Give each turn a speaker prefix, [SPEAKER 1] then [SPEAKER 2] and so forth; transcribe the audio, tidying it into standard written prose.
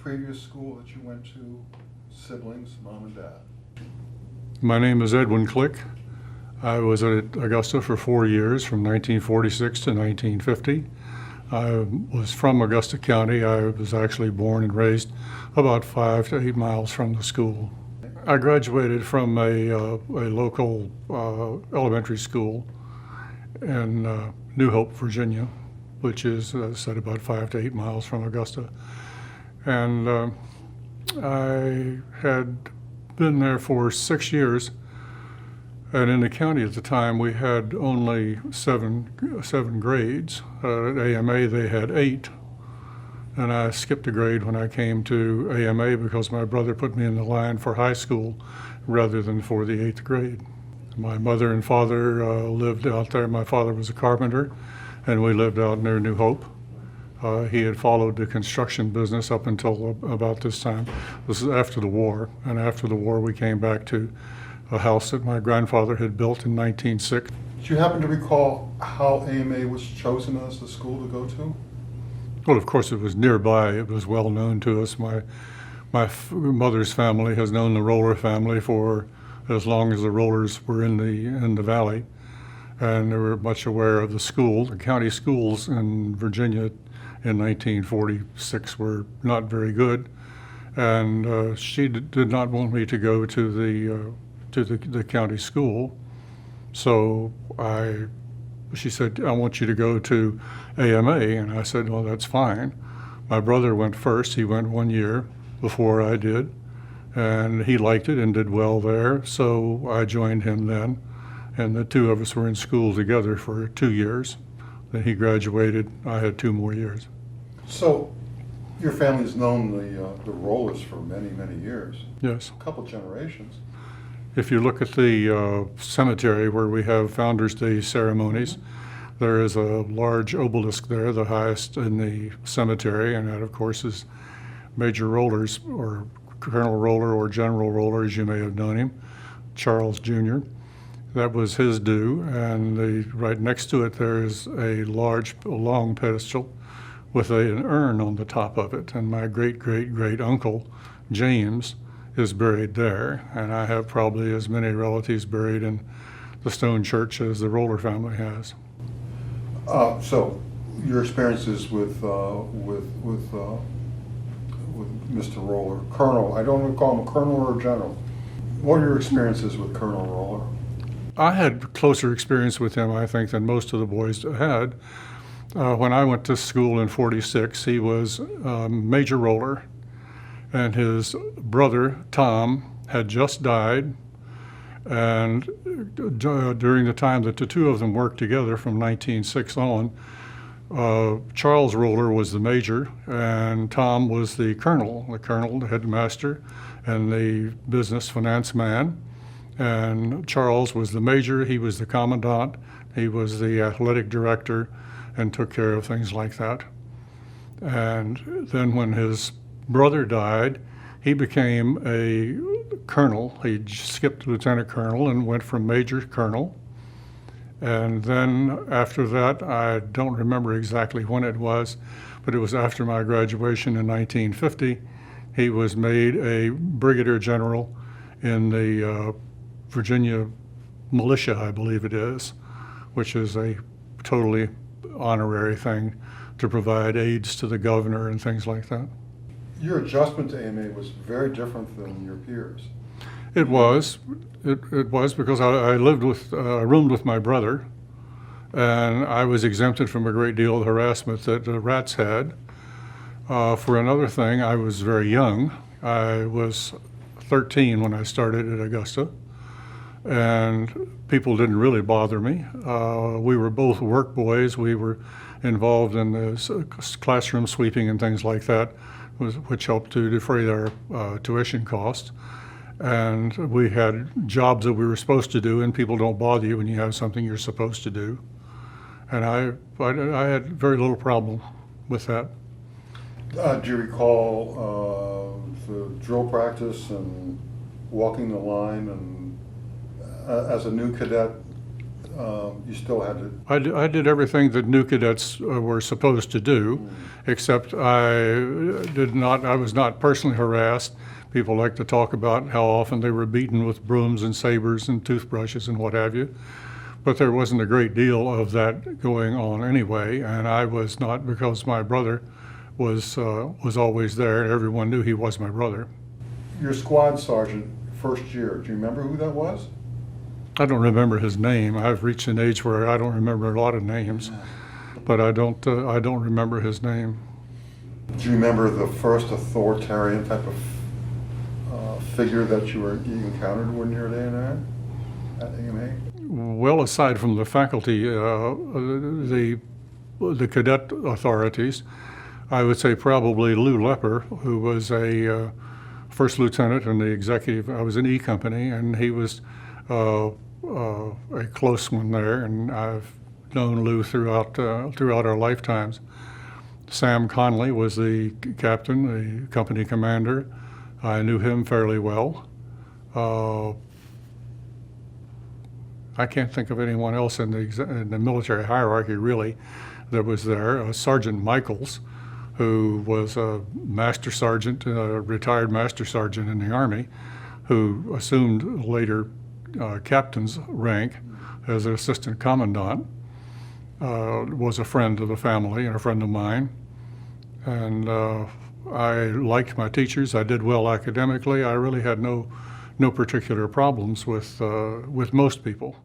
[SPEAKER 1] previous school that you went to, siblings, mom and dad?
[SPEAKER 2] My name is Edwin Click. I was at Augusta for 4 years, from 1946 to 1950. I was from Augusta County. I was actually born and raised about 5 to 8 miles from the school. I graduated from a local elementary school in New Hope, Virginia, which is, as I said, about 5 to 8 miles from Augusta. And I had been there for 6 years. And in the county at the time, we had only seven grades. At AMA, they had 8. And I skipped a grade when I came to AMA because my brother put me in the line for high school rather than for the 8th grade. My mother and father lived out there. My father was a carpenter, and we lived out near New Hope. He had followed the construction business up until about this time. This is after the war, and after the war we came back to a house that my grandfather had built in 1906.
[SPEAKER 1] Do you happen to recall how AMA was chosen as the school to go to?
[SPEAKER 2] Well, of course, it was nearby. It was well known to us. My mother's family has known the Roller family for as long as the Rollers were in the valley, and they were much aware of the school. The county schools in Virginia in 1946 were not very good, and she did not want me to go to the county school. So she said, I want you to go to AMA, and I said, well, that's fine. My brother went first. He went 1 year before I did, and he liked it and did well there, so I joined him then, and the two of us were in school together for 2 years. Then he graduated. I had 2 more years.
[SPEAKER 1] So your family's known the Rollers for many, many years.
[SPEAKER 2] Yes.
[SPEAKER 1] A couple generations.
[SPEAKER 2] If you look at the cemetery where we have Founders Day ceremonies, there is a large obelisk there, the highest in the cemetery, and that, of course, is Major Rollers, or Colonel Roller, or General Roller, as you may have known him, Charles Jr. That was his due, and right next to it there is a long pedestal with an urn on the top of it, and my great-great-great uncle, James, is buried there, and I have probably as many relatives buried in the stone church as the Roller family has.
[SPEAKER 1] So your experiences with Mr. Roller, Colonel, I don't recall him a Colonel or a General. What are your experiences with Colonel Roller?
[SPEAKER 2] I had closer experience with him, I think, than most of the boys had. When I went to school in '46, he was Major Roller, and his brother, Tom, had just died. And during the time that the two of them worked together from 1906 on, Charles Roller was the major, and Tom was the colonel, the headmaster, and the business finance man. And Charles was the major, he was the commandant, he was the athletic director, and took care of things like that. And then when his brother died, he became a colonel. He skipped lieutenant colonel and went from major to colonel. And then after that, I don't remember exactly when it was, but it was after my graduation in 1950, he was made a brigadier general in the Virginia militia, I believe it is, which is a totally honorary thing to provide aids to the governor and things like that.
[SPEAKER 1] Your adjustment to AMA was very different than your peers.
[SPEAKER 2] It was. It was because I roomed with my brother, and I was exempted from a great deal of harassment that rats had. For another thing, I was very young. I was 13 when I started at Augusta, and people didn't really bother me. We were both work boys. We were involved in the classroom sweeping and things like that, which helped to defray our tuition costs. And we had jobs that we were supposed to do, and people don't bother you when you have something you're supposed to do. And I had very little problem with that.
[SPEAKER 1] Do you recall the drill practice and walking the line, and as a new cadet, you still had to?
[SPEAKER 2] I did everything that new cadets were supposed to do, except I was not personally harassed. People like to talk about how often they were beaten with brooms and sabers and toothbrushes and what have you. But there wasn't a great deal of that going on anyway, and I was not, because my brother was always there, and everyone knew he was my brother.
[SPEAKER 1] Your squad sergeant, first year, do you remember who that was?
[SPEAKER 2] I don't remember his name. I've reached an age where I don't remember a lot of names, but I don't remember his name.
[SPEAKER 1] Do you remember the first authoritarian type of figure that you encountered when you were there at AMA?
[SPEAKER 2] Well, aside from the faculty, the cadet authorities, I would say probably Lou Lepper, who was a first lieutenant in the executive. I was in E Company, and he was a close one there, and I've known Lou throughout our lifetimes. Sam Conley was the captain, the company commander. I knew him fairly well. I can't think of anyone else in the military hierarchy really that was there. Sergeant Michaels, who was a master sergeant, a retired master sergeant in the Army, who assumed later captain's rank as an assistant commandant, was a friend of the family and a friend of mine. And I liked my teachers. I did well academically. I really had no particular problems with most people.